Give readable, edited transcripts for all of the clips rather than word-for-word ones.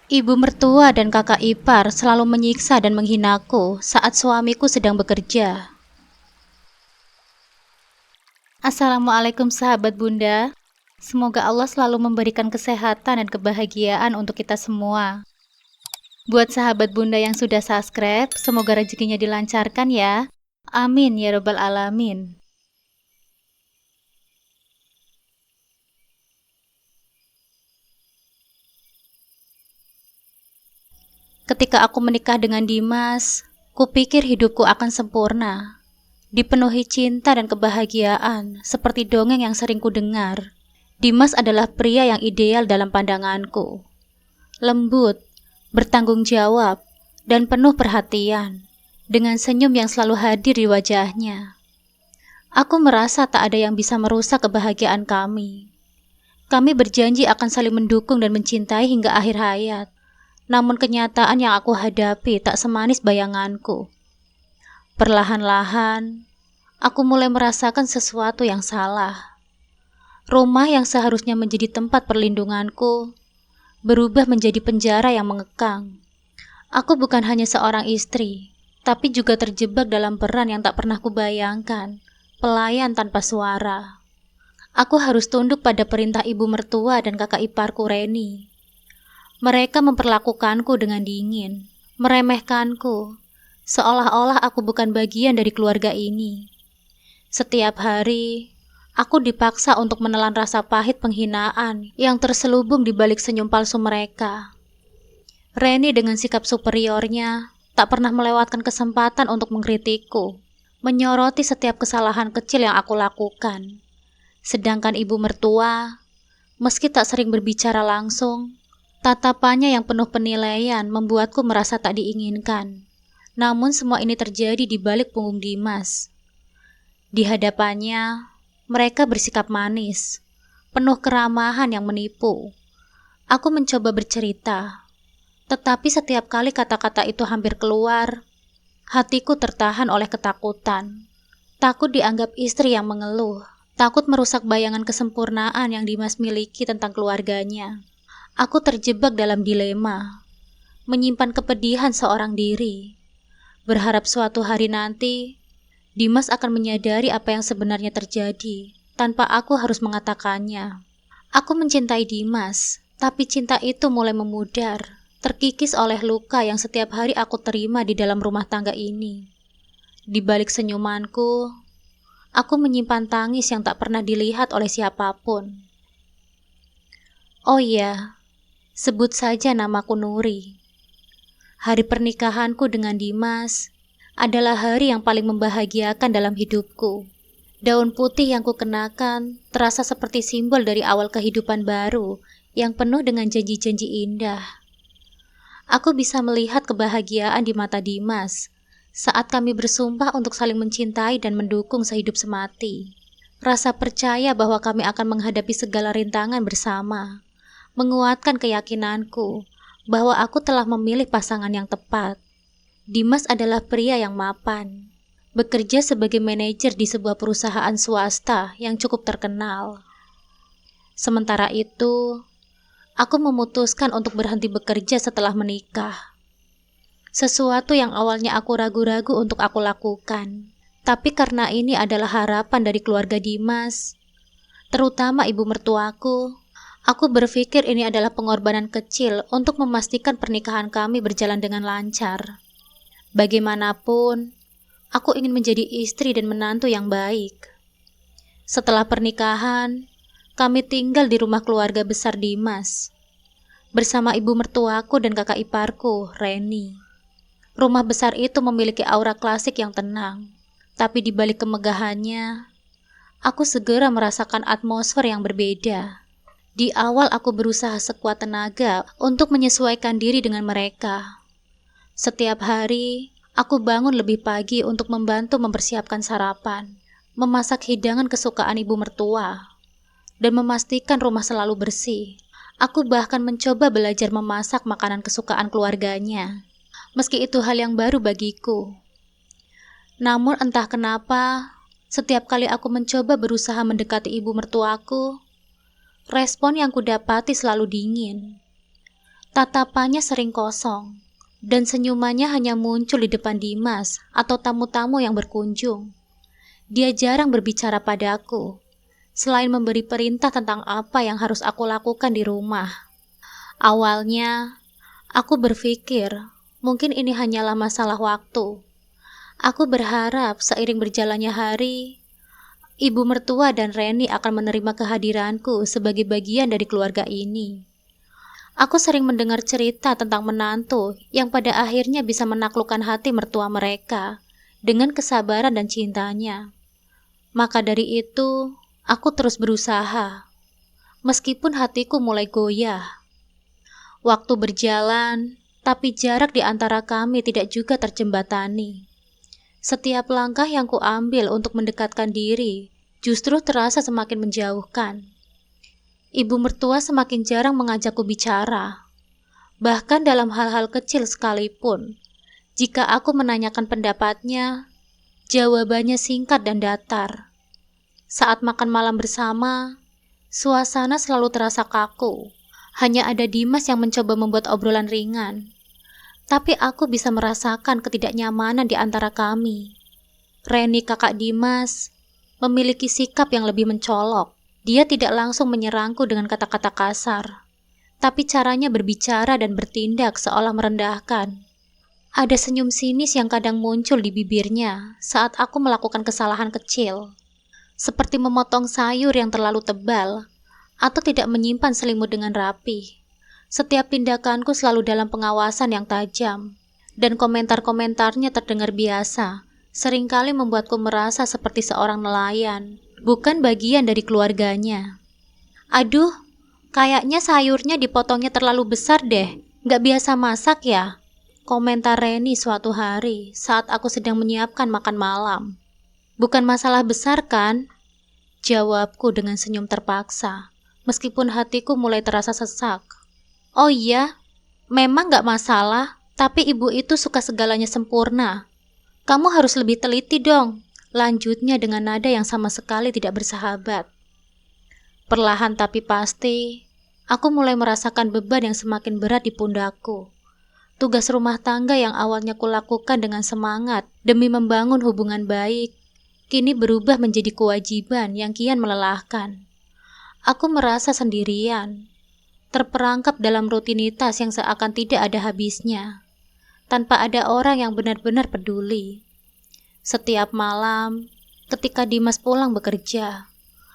Ibu mertua dan kakak ipar selalu menyiksa dan menghinaku saat suamiku sedang bekerja. Assalamualaikum sahabat Bunda. Semoga Allah selalu memberikan kesehatan dan kebahagiaan untuk kita semua. Buat sahabat Bunda yang sudah subscribe, semoga rezekinya dilancarkan ya. Amin ya robbal alamin. Ketika aku menikah dengan Dimas, kupikir hidupku akan sempurna, dipenuhi cinta dan kebahagiaan seperti dongeng yang sering kudengar. Dimas adalah pria yang ideal dalam pandanganku. Lembut, bertanggung jawab, dan penuh perhatian, dengan senyum yang selalu hadir di wajahnya. Aku merasa tak ada yang bisa merusak kebahagiaan kami. Kami berjanji akan saling mendukung dan mencintai hingga akhir hayat. Namun kenyataan yang aku hadapi tak semanis bayanganku. Perlahan-lahan, aku mulai merasakan sesuatu yang salah. Rumah yang seharusnya menjadi tempat perlindunganku berubah menjadi penjara yang mengekang. Aku bukan hanya seorang istri, tapi juga terjebak dalam peran yang tak pernah kubayangkan, pelayan tanpa suara. Aku harus tunduk pada perintah ibu mertua dan kakak iparku Reni. Mereka memperlakukanku dengan dingin, meremehkanku, seolah-olah aku bukan bagian dari keluarga ini. Setiap hari, aku dipaksa untuk menelan rasa pahit penghinaan yang terselubung di balik senyum palsu mereka. Reni dengan sikap superiornya tak pernah melewatkan kesempatan untuk mengkritikku, menyoroti setiap kesalahan kecil yang aku lakukan. Sedangkan ibu mertua, meski tak sering berbicara langsung, tatapannya yang penuh penilaian membuatku merasa tak diinginkan. Namun semua ini terjadi di balik punggung Dimas. Di hadapannya, mereka bersikap manis, penuh keramahan yang menipu. Aku mencoba bercerita, tetapi setiap kali kata-kata itu hampir keluar, hatiku tertahan oleh ketakutan. Takut dianggap istri yang mengeluh, takut merusak bayangan kesempurnaan yang Dimas miliki tentang keluarganya. Aku terjebak dalam dilema, menyimpan kepedihan seorang diri, berharap suatu hari nanti Dimas akan menyadari apa yang sebenarnya terjadi tanpa aku harus mengatakannya. Aku mencintai Dimas, tapi cinta itu mulai memudar, terkikis oleh luka yang setiap hari aku terima di dalam rumah tangga ini. Di balik senyumanku, aku menyimpan tangis yang tak pernah dilihat oleh siapapun. Oh iya, sebut saja namaku Nuri. Hari pernikahanku dengan Dimas adalah hari yang paling membahagiakan dalam hidupku. Daun putih yang kukenakan terasa seperti simbol dari awal kehidupan baru yang penuh dengan janji-janji indah. Aku bisa melihat kebahagiaan di mata Dimas saat kami bersumpah untuk saling mencintai dan mendukung sehidup semati. Rasa percaya bahwa kami akan menghadapi segala rintangan bersama menguatkan keyakinanku bahwa aku telah memilih pasangan yang tepat. Dimas adalah pria yang mapan, bekerja sebagai manajer di sebuah perusahaan swasta yang cukup terkenal. Sementara itu, aku memutuskan untuk berhenti bekerja setelah menikah. Sesuatu yang awalnya aku ragu-ragu untuk aku lakukan, tapi karena ini adalah harapan dari keluarga Dimas, terutama ibu mertuaku, aku berpikir ini adalah pengorbanan kecil untuk memastikan pernikahan kami berjalan dengan lancar. Bagaimanapun, aku ingin menjadi istri dan menantu yang baik. Setelah pernikahan, kami tinggal di rumah keluarga besar Dimas, bersama ibu mertuaku dan kakak iparku, Reni. Rumah besar itu memiliki aura klasik yang tenang, tapi di balik kemegahannya, aku segera merasakan atmosfer yang berbeda. Di awal aku berusaha sekuat tenaga untuk menyesuaikan diri dengan mereka. Setiap hari, aku bangun lebih pagi untuk membantu mempersiapkan sarapan, memasak hidangan kesukaan ibu mertua, dan memastikan rumah selalu bersih. Aku bahkan mencoba belajar memasak makanan kesukaan keluarganya, meski itu hal yang baru bagiku. Namun entah kenapa, setiap kali aku mencoba berusaha mendekati ibu mertuaku, respon yang kudapati selalu dingin. Tatapannya sering kosong, dan senyumannya hanya muncul di depan Dimas atau tamu-tamu yang berkunjung. Dia jarang berbicara padaku, selain memberi perintah tentang apa yang harus aku lakukan di rumah. Awalnya, aku berpikir mungkin ini hanyalah masalah waktu. Aku berharap seiring berjalannya hari, ibu mertua dan Reni akan menerima kehadiranku sebagai bagian dari keluarga ini. Aku sering mendengar cerita tentang menantu yang pada akhirnya bisa menaklukkan hati mertua mereka dengan kesabaran dan cintanya. Maka dari itu, aku terus berusaha, meskipun hatiku mulai goyah. Waktu berjalan, tapi jarak di antara kami tidak juga terjembatani. Setiap langkah yang kuambil untuk mendekatkan diri justru terasa semakin menjauhkan. Ibu mertua semakin jarang mengajakku bicara, bahkan dalam hal-hal kecil sekalipun. Jika aku menanyakan pendapatnya, jawabannya singkat dan datar. Saat makan malam bersama, suasana selalu terasa kaku. Hanya ada Dimas yang mencoba membuat obrolan ringan, tapi aku bisa merasakan ketidaknyamanan di antara kami. Reni, kakak Dimas, memiliki sikap yang lebih mencolok. Dia tidak langsung menyerangku dengan kata-kata kasar, tapi caranya berbicara dan bertindak seolah merendahkan. Ada senyum sinis yang kadang muncul di bibirnya saat aku melakukan kesalahan kecil, seperti memotong sayur yang terlalu tebal atau tidak menyimpan selimut dengan rapi. Setiap tindakanku selalu dalam pengawasan yang tajam, dan komentar-komentarnya terdengar biasa, seringkali membuatku merasa seperti seorang nelayan, bukan bagian dari keluarganya. Aduh, kayaknya sayurnya dipotongnya terlalu besar deh, nggak biasa masak ya? Komentar Reni suatu hari saat aku sedang menyiapkan makan malam. Bukan masalah besar kan? Jawabku dengan senyum terpaksa, meskipun hatiku mulai terasa sesak. Oh iya, memang nggak masalah, tapi ibu itu suka segalanya sempurna. Kamu harus lebih teliti dong. Lanjutnya dengan nada yang sama sekali tidak bersahabat. Perlahan tapi pasti, aku mulai merasakan beban yang semakin berat di pundakku. Tugas rumah tangga yang awalnya kulakukan dengan semangat demi membangun hubungan baik, kini berubah menjadi kewajiban yang kian melelahkan. Aku merasa sendirian, terperangkap dalam rutinitas yang seakan tidak ada habisnya, tanpa ada orang yang benar-benar peduli. Setiap malam, ketika Dimas pulang bekerja,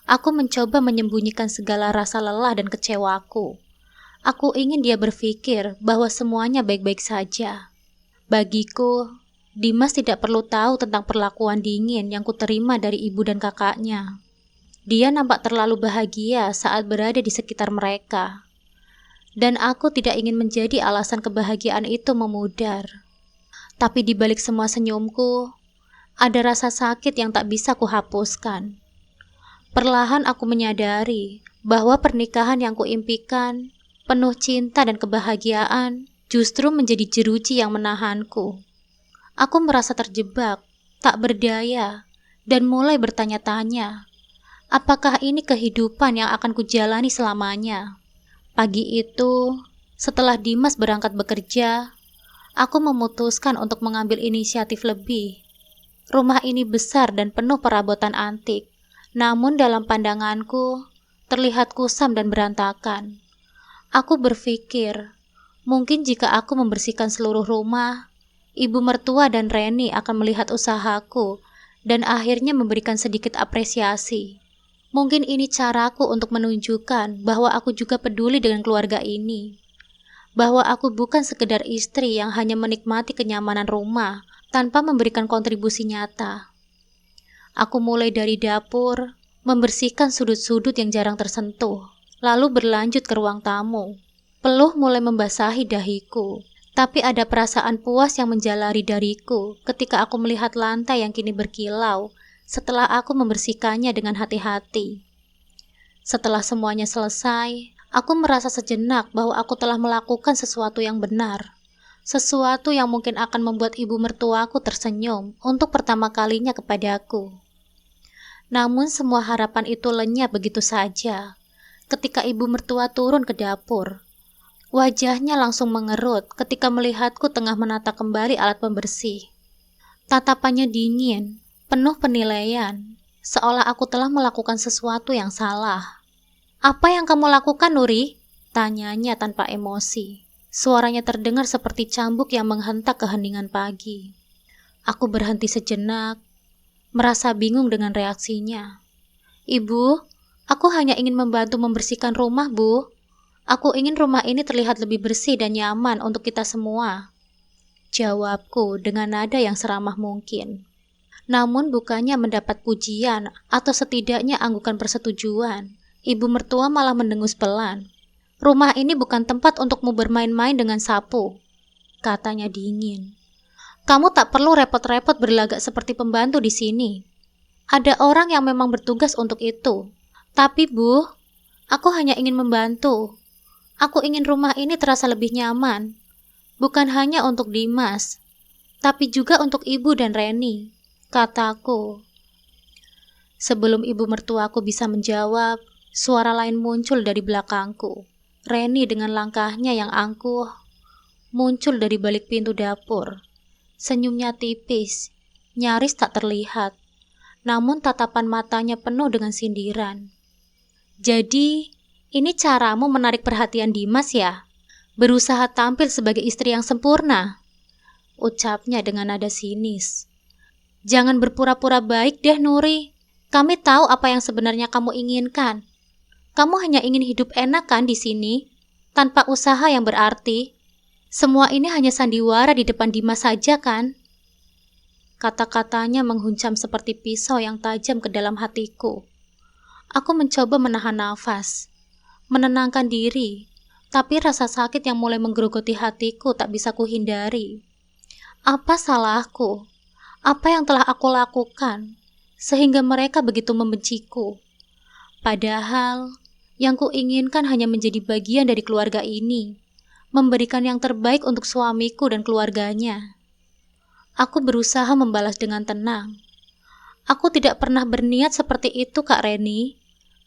aku mencoba menyembunyikan segala rasa lelah dan kecewaku. Aku ingin dia berpikir bahwa semuanya baik-baik saja. Bagiku, Dimas tidak perlu tahu tentang perlakuan dingin yang kuterima dari ibu dan kakaknya. Dia nampak terlalu bahagia saat berada di sekitar mereka, dan aku tidak ingin menjadi alasan kebahagiaan itu memudar. Tapi di balik semua senyumku, ada rasa sakit yang tak bisa kuhapuskan. Perlahan aku menyadari bahwa pernikahan yang kuimpikan, penuh cinta dan kebahagiaan, justru menjadi jeruji yang menahanku. Aku merasa terjebak, tak berdaya, dan mulai bertanya-tanya, apakah ini kehidupan yang akan kujalani selamanya? Pagi itu, setelah Dimas berangkat bekerja, aku memutuskan untuk mengambil inisiatif lebih. Rumah ini besar dan penuh perabotan antik, namun dalam pandanganku, terlihat kusam dan berantakan. Aku berpikir, mungkin jika aku membersihkan seluruh rumah, ibu mertua dan Reni akan melihat usahaku dan akhirnya memberikan sedikit apresiasi. Mungkin ini caraku untuk menunjukkan bahwa aku juga peduli dengan keluarga ini. Bahwa aku bukan sekedar istri yang hanya menikmati kenyamanan rumah tanpa memberikan kontribusi nyata. Aku mulai dari dapur, membersihkan sudut-sudut yang jarang tersentuh, lalu berlanjut ke ruang tamu. Peluh mulai membasahi dahiku, tapi ada perasaan puas yang menjalari dariku ketika aku melihat lantai yang kini berkilau setelah aku membersihkannya dengan hati-hati. Setelah semuanya selesai, aku merasa sejenak bahwa aku telah melakukan sesuatu yang benar. Sesuatu yang mungkin akan membuat ibu mertuaku tersenyum untuk pertama kalinya kepadaku. Namun semua harapan itu lenyap begitu saja ketika ibu mertua turun ke dapur. Wajahnya langsung mengerut ketika melihatku tengah menata kembali alat pembersih. Tatapannya dingin, penuh penilaian, seolah aku telah melakukan sesuatu yang salah. "Apa yang kamu lakukan, Nuri?" tanyanya tanpa emosi. Suaranya terdengar seperti cambuk yang menghentak keheningan pagi. Aku berhenti sejenak, merasa bingung dengan reaksinya. "Ibu, aku hanya ingin membantu membersihkan rumah, Bu. Aku ingin rumah ini terlihat lebih bersih dan nyaman untuk kita semua," jawabku dengan nada yang seramah mungkin. Namun bukannya mendapat pujian atau setidaknya anggukan persetujuan, ibu mertua malah mendengus pelan. "Rumah ini bukan tempat untukmu bermain-main dengan sapu," katanya dingin. "Kamu tak perlu repot-repot berlagak seperti pembantu di sini. Ada orang yang memang bertugas untuk itu. Tapi Bu, aku hanya ingin membantu. Aku ingin rumah ini terasa lebih nyaman. Bukan hanya untuk Dimas, tapi juga untuk ibu dan Reni," kataku. Sebelum ibu mertuaku bisa menjawab, suara lain muncul dari belakangku. Reni dengan langkahnya yang angkuh muncul dari balik pintu dapur. Senyumnya tipis, nyaris tak terlihat, namun tatapan matanya penuh dengan sindiran. "Jadi, ini caramu menarik perhatian Dimas ya? Berusaha tampil sebagai istri yang sempurna?" ucapnya dengan nada sinis. "Jangan berpura-pura baik deh, Nuri. Kami tahu apa yang sebenarnya kamu inginkan. Kamu hanya ingin hidup enak kan di sini, tanpa usaha yang berarti. Semua ini hanya sandiwara di depan Dimas saja kan?" Kata-katanya menghuncam seperti pisau yang tajam ke dalam hatiku. Aku mencoba menahan nafas, menenangkan diri, tapi rasa sakit yang mulai menggerogoti hatiku tak bisa kuhindari. Apa salahku? Apa yang telah aku lakukan sehingga mereka begitu membenciku? Padahal yang kuinginkan hanya menjadi bagian dari keluarga ini, memberikan yang terbaik untuk suamiku dan keluarganya. Aku berusaha membalas dengan tenang. "Aku tidak pernah berniat seperti itu, Kak Reni.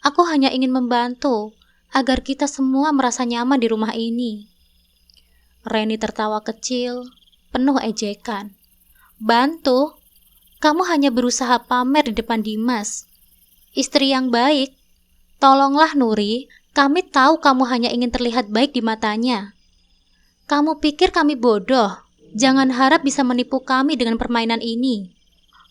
Aku hanya ingin membantu agar kita semua merasa nyaman di rumah ini." Reni tertawa kecil, penuh ejekan. "Bantu? Kamu hanya berusaha pamer di depan Dimas. Istri yang baik. Tolonglah Nuri, kami tahu kamu hanya ingin terlihat baik di matanya. Kamu pikir kami bodoh? Jangan harap bisa menipu kami dengan permainan ini."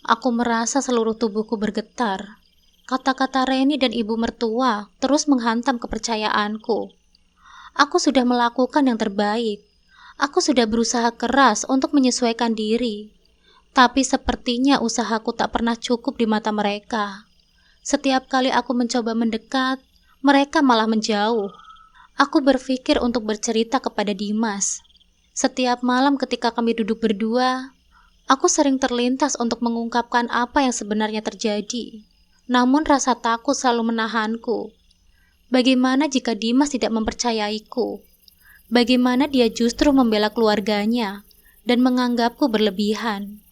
Aku merasa seluruh tubuhku bergetar. Kata-kata Reni dan ibu mertua terus menghantam kepercayaanku. Aku sudah melakukan yang terbaik. Aku sudah berusaha keras untuk menyesuaikan diri. Tapi sepertinya usahaku tak pernah cukup di mata mereka. Setiap kali aku mencoba mendekat, mereka malah menjauh. Aku berpikir untuk bercerita kepada Dimas. Setiap malam ketika kami duduk berdua, aku sering terlintas untuk mengungkapkan apa yang sebenarnya terjadi. Namun rasa takut selalu menahanku. Bagaimana jika Dimas tidak mempercayaiku? Bagaimana dia justru membela keluarganya dan menganggapku berlebihan?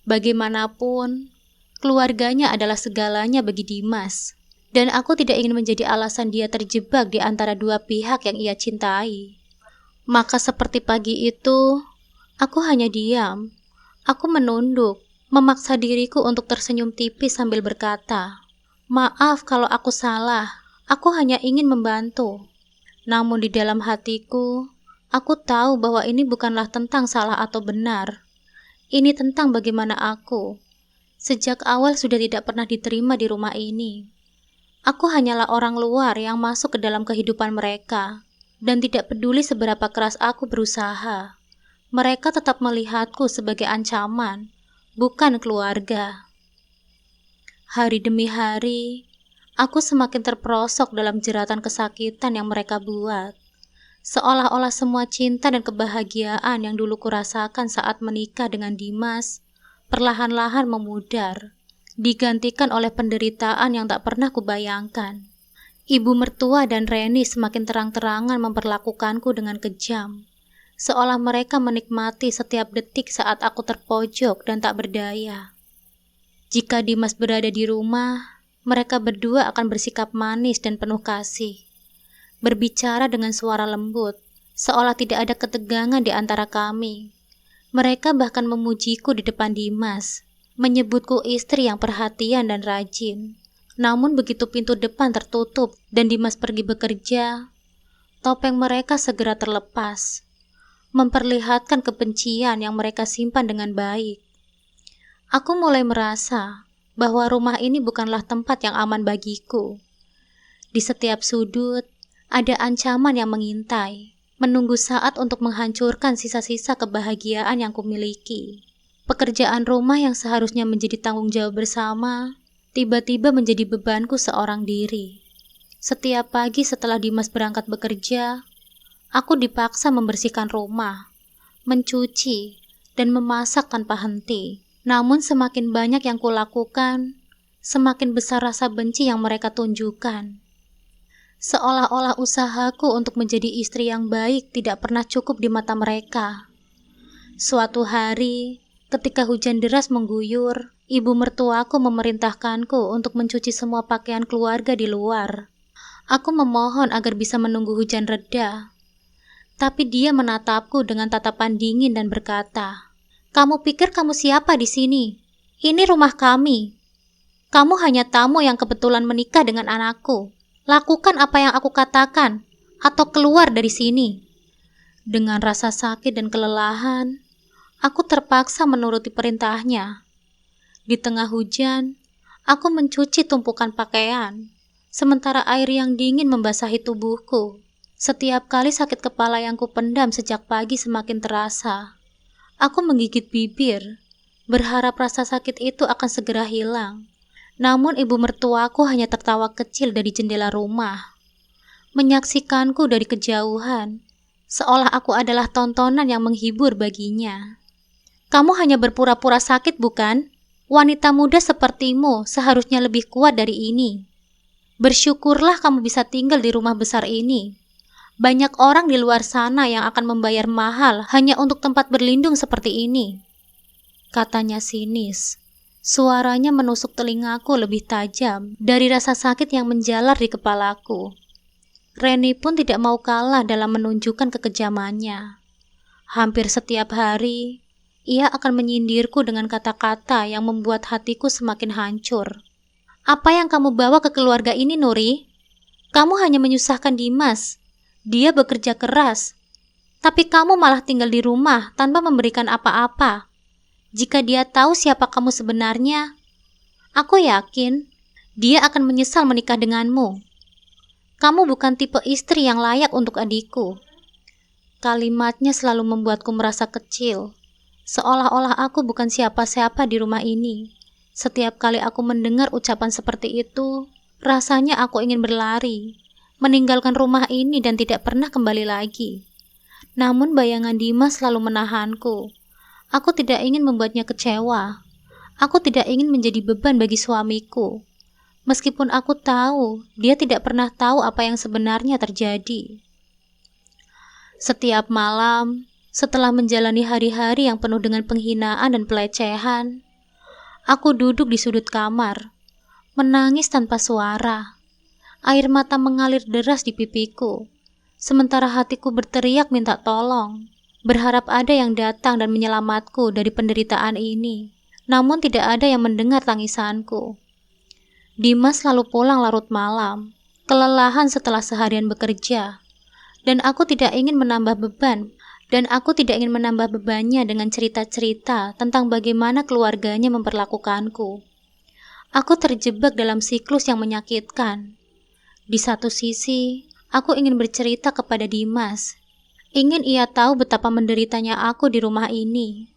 Bagaimanapun, keluarganya adalah segalanya bagi Dimas, dan aku tidak ingin menjadi alasan dia terjebak di antara dua pihak yang ia cintai. Maka seperti pagi itu, aku hanya diam. Aku menunduk, memaksa diriku untuk tersenyum tipis sambil berkata, "Maaf kalau aku salah, aku hanya ingin membantu." Namun di dalam hatiku, aku tahu bahwa ini bukanlah tentang salah atau benar. Ini tentang bagaimana aku, sejak awal sudah tidak pernah diterima di rumah ini. Aku hanyalah orang luar yang masuk ke dalam kehidupan mereka, dan tidak peduli seberapa keras aku berusaha. Mereka tetap melihatku sebagai ancaman, bukan keluarga. Hari demi hari, aku semakin terperosok dalam jeratan kesakitan yang mereka buat. Seolah-olah semua cinta dan kebahagiaan yang dulu kurasakan saat menikah dengan Dimas, perlahan-lahan memudar, digantikan oleh penderitaan yang tak pernah kubayangkan. Ibu mertua dan Reni semakin terang-terangan memperlakukanku dengan kejam, seolah mereka menikmati setiap detik saat aku terpojok dan tak berdaya. Jika Dimas berada di rumah, mereka berdua akan bersikap manis dan penuh kasih, berbicara dengan suara lembut, seolah tidak ada ketegangan di antara kami. Mereka bahkan memujiku di depan Dimas, menyebutku istri yang perhatian dan rajin. Namun begitu pintu depan tertutup dan Dimas pergi bekerja, topeng mereka segera terlepas, memperlihatkan kebencian yang mereka simpan dengan baik. Aku mulai merasa bahwa rumah ini bukanlah tempat yang aman bagiku. Di setiap sudut, ada ancaman yang mengintai, menunggu saat untuk menghancurkan sisa-sisa kebahagiaan yang kumiliki. Pekerjaan rumah yang seharusnya menjadi tanggung jawab bersama, tiba-tiba menjadi bebanku seorang diri. Setiap pagi setelah Dimas berangkat bekerja, aku dipaksa membersihkan rumah, mencuci, dan memasak tanpa henti. Namun semakin banyak yang kulakukan, semakin besar rasa benci yang mereka tunjukkan. Seolah-olah usahaku untuk menjadi istri yang baik tidak pernah cukup di mata mereka. Suatu hari, ketika hujan deras mengguyur, ibu mertuaku memerintahkanku untuk mencuci semua pakaian keluarga di luar. Aku memohon agar bisa menunggu hujan reda. Tapi dia menatapku dengan tatapan dingin dan berkata, "Kamu pikir kamu siapa di sini? Ini rumah kami. Kamu hanya tamu yang kebetulan menikah dengan anakku. Lakukan apa yang aku katakan, atau keluar dari sini." Dengan rasa sakit dan kelelahan, aku terpaksa menuruti perintahnya. Di tengah hujan, aku mencuci tumpukan pakaian, sementara air yang dingin membasahi tubuhku. Setiap kali sakit kepala yang kupendam sejak pagi semakin terasa. Aku menggigit bibir, berharap rasa sakit itu akan segera hilang. Namun ibu mertuaku hanya tertawa kecil dari jendela rumah, menyaksikanku dari kejauhan, seolah aku adalah tontonan yang menghibur baginya. "Kamu hanya berpura-pura sakit, bukan? Wanita muda sepertimu seharusnya lebih kuat dari ini. Bersyukurlah kamu bisa tinggal di rumah besar ini. Banyak orang di luar sana yang akan membayar mahal hanya untuk tempat berlindung seperti ini," katanya sinis. Suaranya menusuk telingaku lebih tajam dari rasa sakit yang menjalar di kepalaku. Reni pun tidak mau kalah dalam menunjukkan kekejamannya. Hampir setiap hari, ia akan menyindirku dengan kata-kata yang membuat hatiku semakin hancur. "Apa yang kamu bawa ke keluarga ini, Nuri? Kamu hanya menyusahkan Dimas. Dia bekerja keras. Tapi kamu malah tinggal di rumah tanpa memberikan apa-apa. Jika dia tahu siapa kamu sebenarnya, aku yakin dia akan menyesal menikah denganmu. Kamu bukan tipe istri yang layak untuk adikku." Kalimatnya selalu membuatku merasa kecil, seolah-olah aku bukan siapa-siapa di rumah ini. Setiap kali aku mendengar ucapan seperti itu, rasanya aku ingin berlari, meninggalkan rumah ini dan tidak pernah kembali lagi. Namun bayangan Dimas selalu menahanku. Aku tidak ingin membuatnya kecewa. Aku tidak ingin menjadi beban bagi suamiku. Meskipun aku tahu dia tidak pernah tahu apa yang sebenarnya terjadi. Setiap malam, setelah menjalani hari-hari yang penuh dengan penghinaan dan pelecehan, aku duduk di sudut kamar, menangis tanpa suara. Air mata mengalir deras di pipiku, sementara hatiku berteriak minta tolong, berharap ada yang datang dan menyelamatku dari penderitaan ini. Namun tidak ada yang mendengar tangisanku. Dimas selalu pulang larut malam, kelelahan setelah seharian bekerja, dan aku tidak ingin menambah bebannya dengan cerita-cerita tentang bagaimana keluarganya memperlakukanku. Aku terjebak dalam siklus yang menyakitkan. Di satu sisi, aku ingin bercerita kepada Dimas, ingin ia tahu betapa menderitanya aku di rumah ini.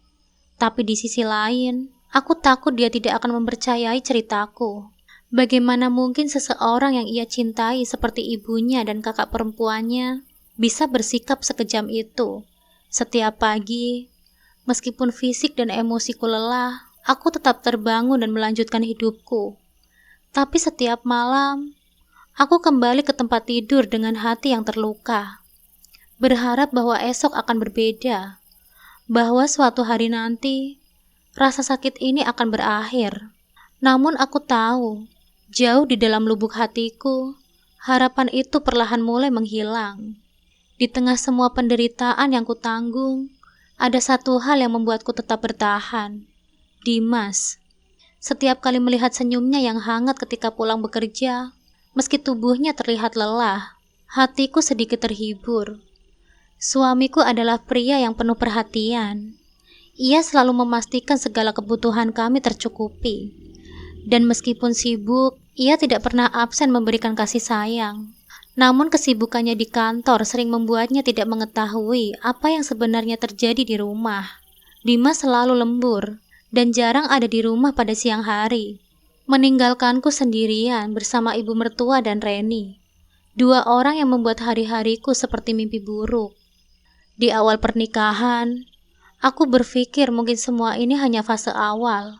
Tapi di sisi lain, aku takut dia tidak akan mempercayai ceritaku. Bagaimana mungkin seseorang yang ia cintai seperti ibunya dan kakak perempuannya bisa bersikap sekejam itu? Setiap pagi, meskipun fisik dan emosiku lelah, aku tetap terbangun dan melanjutkan hidupku. Tapi setiap malam, aku kembali ke tempat tidur dengan hati yang terluka, berharap bahwa esok akan berbeda, bahwa suatu hari nanti rasa sakit ini akan berakhir. Namun aku tahu, jauh di dalam lubuk hatiku, harapan itu perlahan mulai menghilang. Di tengah semua penderitaan yang kutanggung, ada satu hal yang membuatku tetap bertahan. Dimas. Setiap kali melihat senyumnya yang hangat ketika pulang bekerja, meski tubuhnya terlihat lelah, hatiku sedikit terhibur. Suamiku adalah pria yang penuh perhatian. Ia selalu memastikan segala kebutuhan kami tercukupi. Dan meskipun sibuk, ia tidak pernah absen memberikan kasih sayang. Namun kesibukannya di kantor sering membuatnya tidak mengetahui apa yang sebenarnya terjadi di rumah. Dimas selalu lembur dan jarang ada di rumah pada siang hari, meninggalkanku sendirian bersama ibu mertua dan Reni, dua orang yang membuat hari-hariku seperti mimpi buruk. Di awal pernikahan, aku berpikir mungkin semua ini hanya fase awal,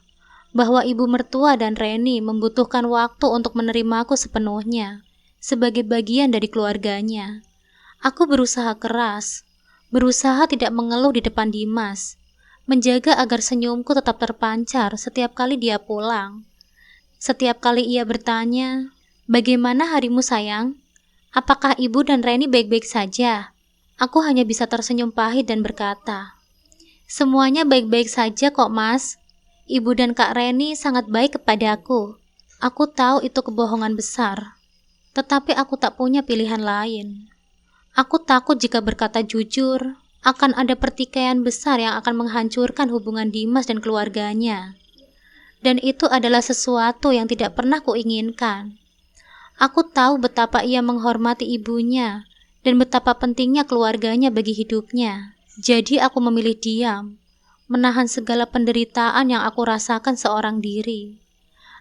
bahwa ibu mertua dan Reni membutuhkan waktu untuk menerimaku sepenuhnya sebagai bagian dari keluarganya. Aku berusaha keras, berusaha tidak mengeluh di depan Dimas, menjaga agar senyumku tetap terpancar setiap kali dia pulang. Setiap kali ia bertanya, "Bagaimana harimu sayang? Apakah ibu dan Reni baik-baik saja?" Aku hanya bisa tersenyum pahit dan berkata, "Semuanya baik-baik saja kok, Mas. Ibu dan Kak Reni sangat baik kepadaku." Aku tahu itu kebohongan besar, tetapi aku tak punya pilihan lain. Aku takut jika berkata jujur, akan ada pertikaian besar yang akan menghancurkan hubungan Dimas dan keluarganya. Dan itu adalah sesuatu yang tidak pernah kuinginkan. Aku tahu betapa ia menghormati ibunya dan betapa pentingnya keluarganya bagi hidupnya. Jadi aku memilih diam, menahan segala penderitaan yang aku rasakan seorang diri.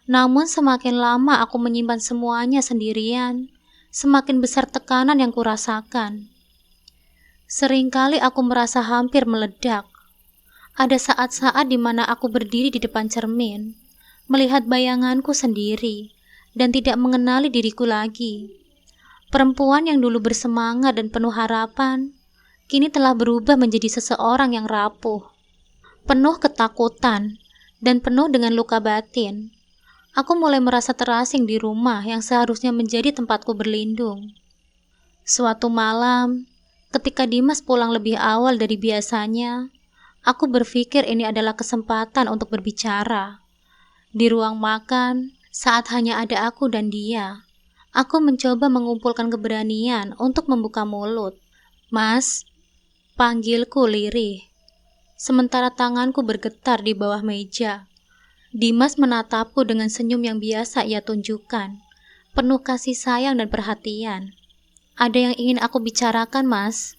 Namun semakin lama aku menyimpan semuanya sendirian, semakin besar tekanan yang kurasakan. Seringkali aku merasa hampir meledak. Ada saat-saat di mana aku berdiri di depan cermin, melihat bayanganku sendiri, dan tidak mengenali diriku lagi. Perempuan yang dulu bersemangat dan penuh harapan, kini telah berubah menjadi seseorang yang rapuh, penuh ketakutan, dan penuh dengan luka batin. Aku mulai merasa terasing di rumah yang seharusnya menjadi tempatku berlindung. Suatu malam, ketika Dimas pulang lebih awal dari biasanya, aku berpikir ini adalah kesempatan untuk berbicara. Di ruang makan, saat hanya ada aku dan dia, aku mencoba mengumpulkan keberanian untuk membuka mulut. "Mas," panggilku lirih, sementara tanganku bergetar di bawah meja. Dimas menatapku dengan senyum yang biasa ia tunjukkan, penuh kasih sayang dan perhatian. "Ada yang ingin aku bicarakan, Mas."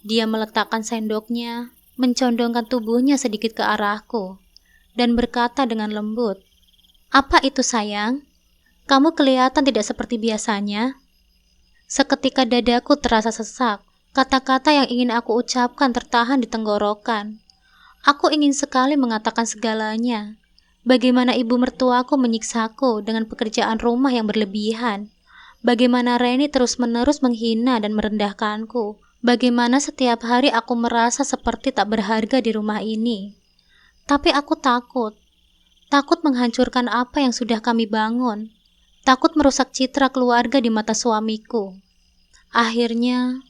Dia meletakkan sendoknya, mencondongkan tubuhnya sedikit ke arahku, dan berkata dengan lembut, "Apa itu sayang? Kamu kelihatan tidak seperti biasanya." Seketika dadaku terasa sesak, kata-kata yang ingin aku ucapkan tertahan di tenggorokan. Aku ingin sekali mengatakan segalanya. Bagaimana ibu mertuaku menyiksaku dengan pekerjaan rumah yang berlebihan. Bagaimana Reni terus-menerus menghina dan merendahkanku. Bagaimana setiap hari aku merasa seperti tak berharga di rumah ini. Tapi aku takut. Takut menghancurkan apa yang sudah kami bangun. Takut merusak citra keluarga di mata suamiku. Akhirnya,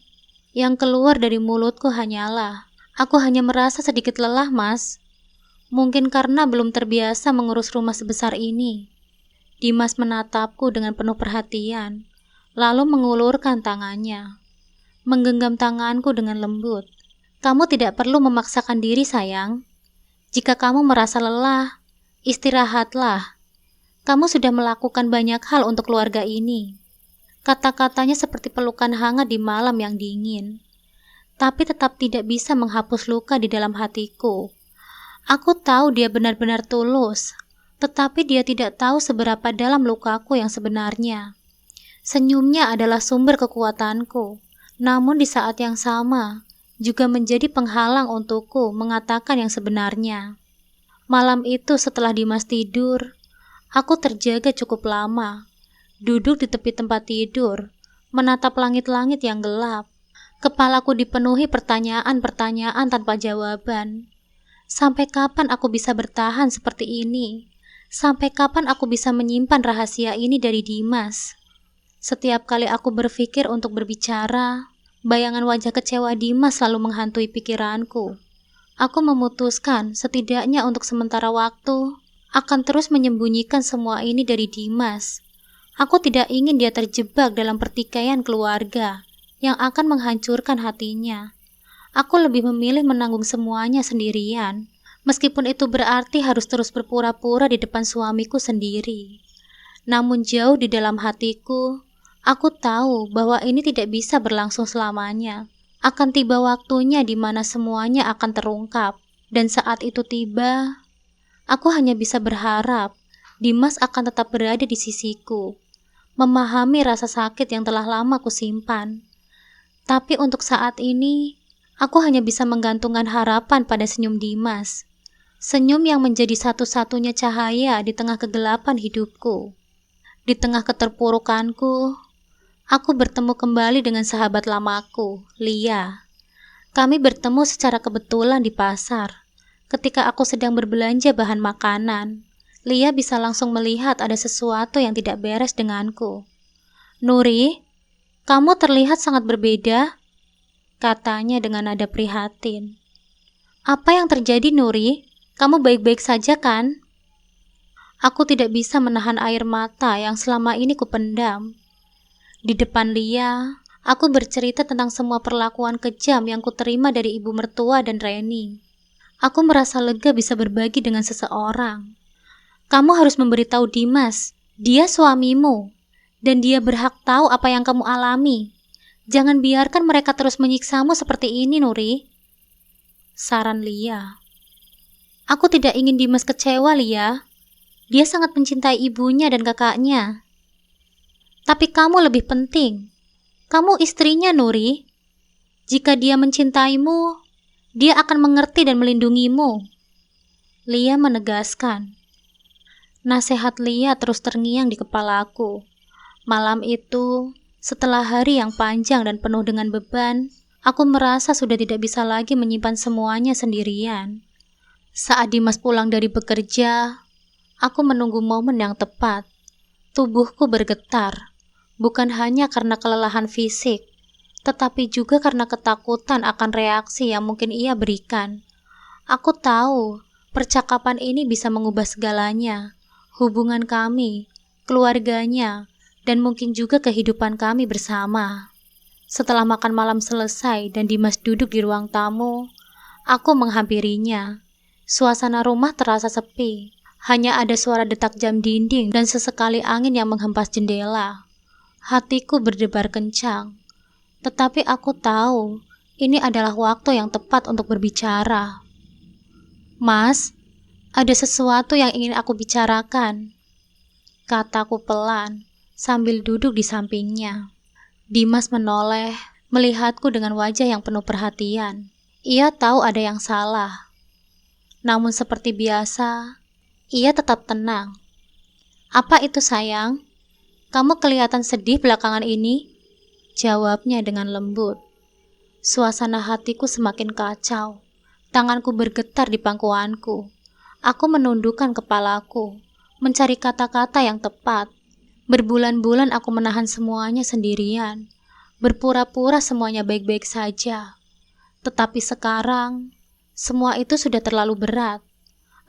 yang keluar dari mulutku hanyalah, "Aku hanya merasa sedikit lelah, Mas." Mungkin karena belum terbiasa mengurus rumah sebesar ini. Dimas menatapku dengan penuh perhatian, lalu mengulurkan tangannya, menggenggam tanganku dengan lembut. "Kamu tidak perlu memaksakan diri, sayang. Jika kamu merasa lelah, istirahatlah. Kamu sudah melakukan banyak hal untuk keluarga ini." Kata-katanya seperti pelukan hangat di malam yang dingin, tapi tetap tidak bisa menghapus luka di dalam hatiku. Aku tahu dia benar-benar tulus, tetapi dia tidak tahu seberapa dalam lukaku yang sebenarnya. Senyumnya adalah sumber kekuatanku, namun di saat yang sama juga menjadi penghalang untukku mengatakan yang sebenarnya. Malam itu setelah Dimas tidur, aku terjaga cukup lama, duduk di tepi tempat tidur, menatap langit-langit yang gelap. Kepalaku dipenuhi pertanyaan-pertanyaan tanpa jawaban. Sampai kapan aku bisa bertahan seperti ini? Sampai kapan aku bisa menyimpan rahasia ini dari Dimas? Setiap kali aku berpikir untuk berbicara, Bayangan wajah kecewa Dimas selalu menghantui pikiranku. Aku memutuskan setidaknya untuk sementara waktu akan terus menyembunyikan semua ini dari Dimas. Aku tidak ingin dia terjebak dalam pertikaian keluarga yang akan menghancurkan hatinya. Aku lebih memilih menanggung semuanya sendirian, meskipun itu berarti harus terus berpura-pura di depan suamiku sendiri. Namun jauh di dalam hatiku, aku tahu bahwa ini tidak bisa berlangsung selamanya. Akan tiba waktunya di mana semuanya akan terungkap, dan saat itu tiba, aku hanya bisa berharap Dimas akan tetap berada di sisiku, memahami rasa sakit yang telah lama kusimpan. Tapi untuk saat ini, aku hanya bisa menggantungkan harapan pada senyum Dimas. Senyum yang menjadi satu-satunya cahaya di tengah kegelapan hidupku. Di tengah keterpurukanku, aku bertemu kembali dengan sahabat lamaku, Lia. Kami bertemu secara kebetulan di pasar. Ketika aku sedang berbelanja bahan makanan, Lia bisa langsung melihat ada sesuatu yang tidak beres denganku. "Nuri, kamu terlihat sangat berbeda," katanya dengan nada prihatin. "Apa yang terjadi, Nuri? Kamu baik-baik saja kan?" Aku tidak bisa menahan air mata yang selama ini kupendam. Di depan Lia, aku bercerita tentang semua perlakuan kejam yang kuterima dari ibu mertua dan Reni. Aku merasa lega bisa berbagi dengan seseorang. "Kamu harus memberitahu Dimas, dia suamimu, dan dia berhak tahu apa yang kamu alami. Jangan biarkan mereka terus menyiksamu seperti ini, Nuri," saran Lia. "Aku tidak ingin Dimas kecewa, Lia. Dia sangat mencintai ibunya dan kakaknya. Tapi kamu lebih penting. Kamu istrinya, Nuri. Jika dia mencintaimu, dia akan mengerti dan melindungimu," Lia menegaskan. Nasihat Lia terus terngiang di kepalaku. Malam itu, setelah hari yang panjang dan penuh dengan beban, aku merasa sudah tidak bisa lagi menyimpan semuanya sendirian. Saat Dimas pulang dari bekerja, aku menunggu momen yang tepat. Tubuhku bergetar, bukan hanya karena kelelahan fisik, tetapi juga karena ketakutan akan reaksi yang mungkin ia berikan. Aku tahu, percakapan ini bisa mengubah segalanya, hubungan kami, keluarganya, dan mungkin juga kehidupan kami bersama. Setelah makan malam selesai dan Dimas duduk di ruang tamu, aku menghampirinya. Suasana rumah terasa sepi. Hanya ada suara detak jam dinding dan sesekali angin yang menghempas jendela. Hatiku berdebar kencang. Tetapi aku tahu, ini adalah waktu yang tepat untuk berbicara. "Mas, ada sesuatu yang ingin aku bicarakan," kataku pelan, sambil duduk di sampingnya. Dimas menoleh, melihatku dengan wajah yang penuh perhatian. Ia tahu ada yang salah. Namun seperti biasa, ia tetap tenang. "Apa itu, sayang? Kamu kelihatan sedih belakangan ini," jawabnya dengan lembut. Suasana hatiku semakin kacau. Tanganku bergetar di pangkuanku. Aku menundukkan kepalaku, mencari kata-kata yang tepat. Berbulan-bulan aku menahan semuanya sendirian, berpura-pura semuanya baik-baik saja. Tetapi sekarang, semua itu sudah terlalu berat.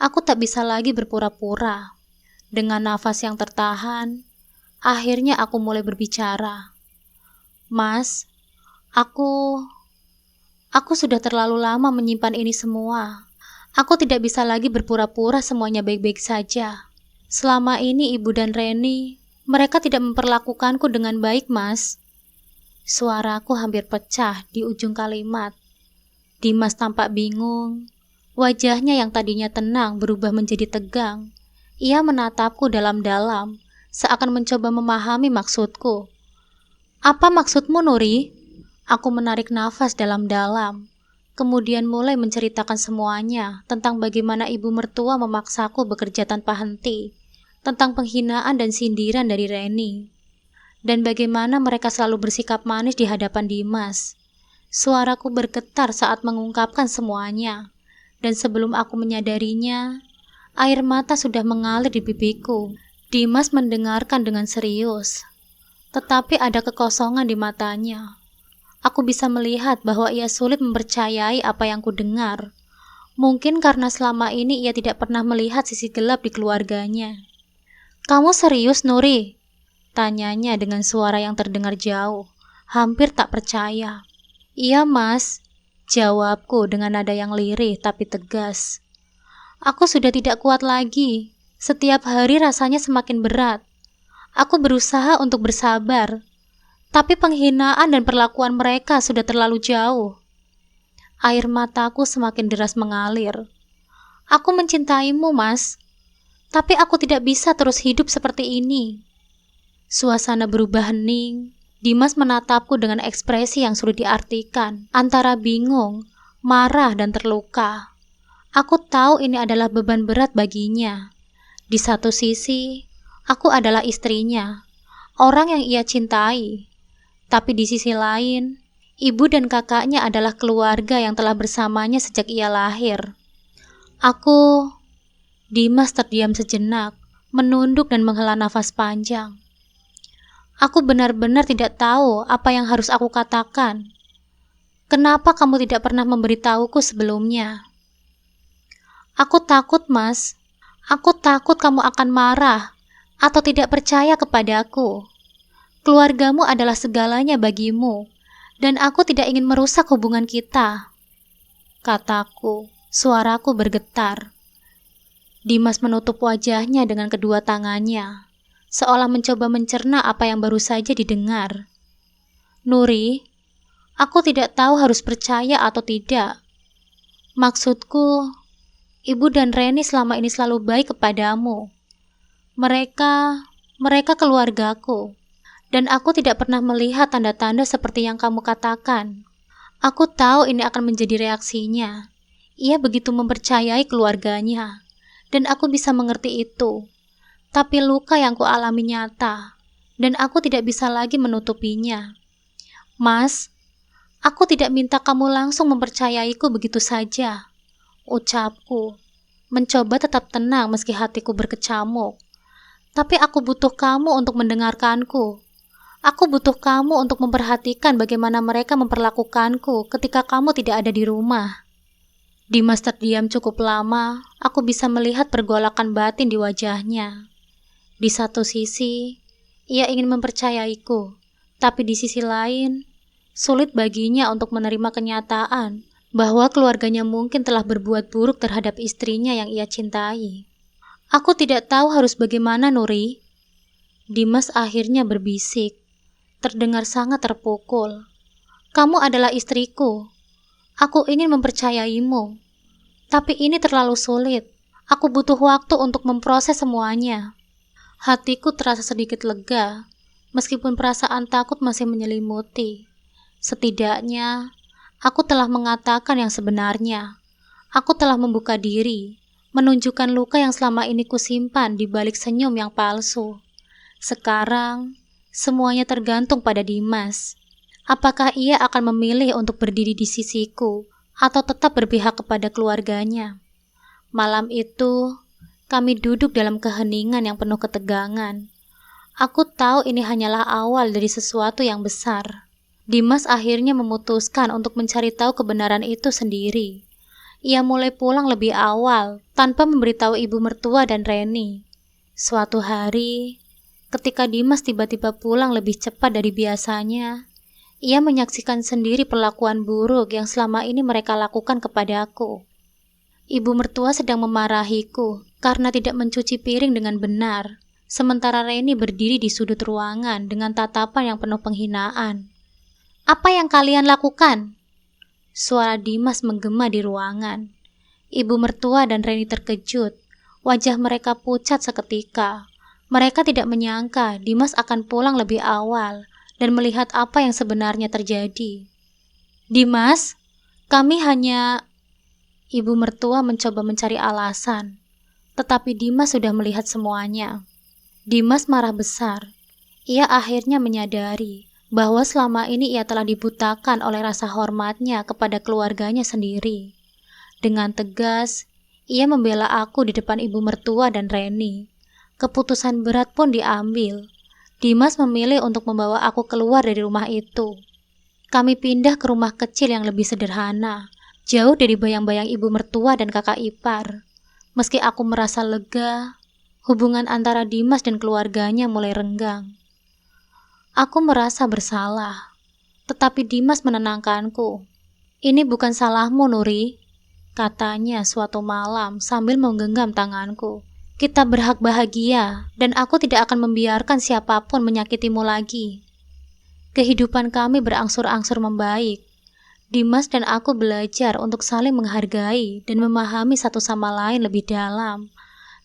Aku tak bisa lagi berpura-pura. Dengan nafas yang tertahan, akhirnya aku mulai berbicara. "Mas, aku sudah terlalu lama menyimpan ini semua. Aku tidak bisa lagi berpura-pura semuanya baik-baik saja. Selama ini ibu dan Reni, mereka tidak memperlakukanku dengan baik, Mas." Suaraku hampir pecah di ujung kalimat. Dimas tampak bingung. Wajahnya yang tadinya tenang berubah menjadi tegang. Ia menatapku dalam-dalam, seakan mencoba memahami maksudku. "Apa maksudmu, Nuri?" Aku menarik nafas dalam-dalam, kemudian mulai menceritakan semuanya tentang bagaimana ibu mertua memaksaku bekerja tanpa henti, tentang penghinaan dan sindiran dari Reni, dan bagaimana mereka selalu bersikap manis di hadapan Dimas. Suaraku bergetar saat mengungkapkan semuanya. Dan sebelum aku menyadarinya, air mata sudah mengalir di pipiku. Dimas mendengarkan dengan serius, tetapi ada kekosongan di matanya. Aku bisa melihat bahwa ia sulit mempercayai apa yang kudengar. Mungkin karena selama ini ia tidak pernah melihat sisi gelap di keluarganya. "Kamu serius, Nuri?" tanyanya dengan suara yang terdengar jauh, hampir tak percaya. "Iya, Mas," jawabku dengan nada yang lirih tapi tegas. Aku sudah tidak kuat lagi. Setiap hari rasanya semakin berat. Aku berusaha untuk bersabar, tapi penghinaan dan perlakuan mereka sudah terlalu jauh. Air mataku semakin deras mengalir. "Aku mencintaimu, Mas, tapi aku tidak bisa terus hidup seperti ini." Suasana berubah hening. Dimas menatapku dengan ekspresi yang sulit diartikan, antara bingung, marah, dan terluka. Aku tahu ini adalah beban berat baginya. Di satu sisi, aku adalah istrinya, orang yang ia cintai. Tapi di sisi lain, ibu dan kakaknya adalah keluarga yang telah bersamanya sejak ia lahir. Dimas terdiam sejenak, menunduk dan menghela nafas panjang. Aku benar-benar tidak tahu apa yang harus aku katakan. "Kenapa kamu tidak pernah memberitahuku sebelumnya?" "Aku takut, Mas. Aku takut kamu akan marah atau tidak percaya kepadaku. Keluargamu adalah segalanya bagimu, dan aku tidak ingin merusak hubungan kita," kataku. Suaraku bergetar. Dimas menutup wajahnya dengan kedua tangannya, seolah mencoba mencerna apa yang baru saja didengar. "Nuri, aku tidak tahu harus percaya atau tidak. Maksudku, Ibu dan Reni selama ini selalu baik kepadamu. Mereka keluargaku, dan aku tidak pernah melihat tanda-tanda seperti yang kamu katakan. Aku tahu ini akan menjadi reaksinya. Ia begitu mempercayai keluarganya, dan aku bisa mengerti itu. Tapi luka yang kualami nyata, dan aku tidak bisa lagi menutupinya. Mas, aku tidak minta kamu langsung mempercayaiku begitu saja," ucapku, mencoba tetap tenang meski hatiku berkecamuk. "Tapi aku butuh kamu untuk mendengarkanku. Aku butuh kamu untuk memperhatikan bagaimana mereka memperlakukanku ketika kamu tidak ada di rumah." Dimas terdiam cukup lama. Aku bisa melihat pergolakan batin di wajahnya. Di satu sisi, ia ingin mempercayaiku, tapi di sisi lain, sulit baginya untuk menerima kenyataan bahwa keluarganya mungkin telah berbuat buruk terhadap istrinya yang ia cintai. "Aku tidak tahu harus bagaimana, Nuri," Dimas akhirnya berbisik, terdengar sangat terpukul. "Kamu adalah istriku. Aku ingin mempercayaimu, tapi ini terlalu sulit. Aku butuh waktu untuk memproses semuanya." Hatiku terasa sedikit lega, meskipun perasaan takut masih menyelimuti. Setidaknya, aku telah mengatakan yang sebenarnya. Aku telah membuka diri, menunjukkan luka yang selama ini kusimpan di balik senyum yang palsu. Sekarang, semuanya tergantung pada Dimas. Apakah ia akan memilih untuk berdiri di sisiku atau tetap berpihak kepada keluarganya? Malam itu, kami duduk dalam keheningan yang penuh ketegangan. Aku tahu ini hanyalah awal dari sesuatu yang besar. Dimas akhirnya memutuskan untuk mencari tahu kebenaran itu sendiri. Ia mulai pulang lebih awal, tanpa memberitahu ibu mertua dan Reni. Suatu hari, ketika Dimas tiba-tiba pulang lebih cepat dari biasanya, ia menyaksikan sendiri perlakuan buruk yang selama ini mereka lakukan kepadaku. Ibu mertua sedang memarahiku karena tidak mencuci piring dengan benar, sementara Reni berdiri di sudut ruangan dengan tatapan yang penuh penghinaan. "Apa yang kalian lakukan?" Suara Dimas menggema di ruangan. Ibu mertua dan Reni terkejut. Wajah mereka pucat seketika. Mereka tidak menyangka Dimas akan pulang lebih awal dan melihat apa yang sebenarnya terjadi. "Dimas, kami hanya..." Ibu mertua mencoba mencari alasan, tetapi Dimas sudah melihat semuanya. Dimas marah besar. Ia akhirnya menyadari bahwa selama ini ia telah dibutakan oleh rasa hormatnya kepada keluarganya sendiri. Dengan tegas, ia membela aku di depan ibu mertua dan Reni. Keputusan berat pun diambil. Dimas memilih untuk membawa aku keluar dari rumah itu. Kami pindah ke rumah kecil yang lebih sederhana, jauh dari bayang-bayang ibu mertua dan kakak ipar. Meski aku merasa lega, hubungan antara Dimas dan keluarganya mulai renggang. Aku merasa bersalah, tetapi Dimas menenangkanku. "Ini bukan salahmu, Nuri," katanya suatu malam sambil menggenggam tanganku. "Kita berhak bahagia, dan aku tidak akan membiarkan siapapun menyakitimu lagi." Kehidupan kami berangsur-angsur membaik. Dimas dan aku belajar untuk saling menghargai dan memahami satu sama lain lebih dalam.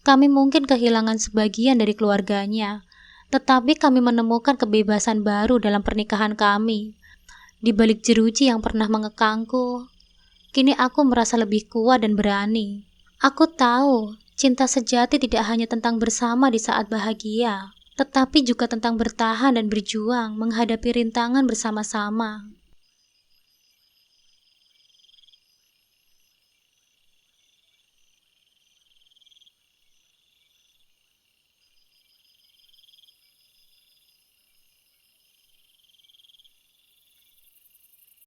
Kami mungkin kehilangan sebagian dari keluarganya, tetapi kami menemukan kebebasan baru dalam pernikahan kami. Di balik jeruji yang pernah mengekangku, kini aku merasa lebih kuat dan berani. Aku tahu, cinta sejati tidak hanya tentang bersama di saat bahagia, tetapi juga tentang bertahan dan berjuang menghadapi rintangan bersama-sama.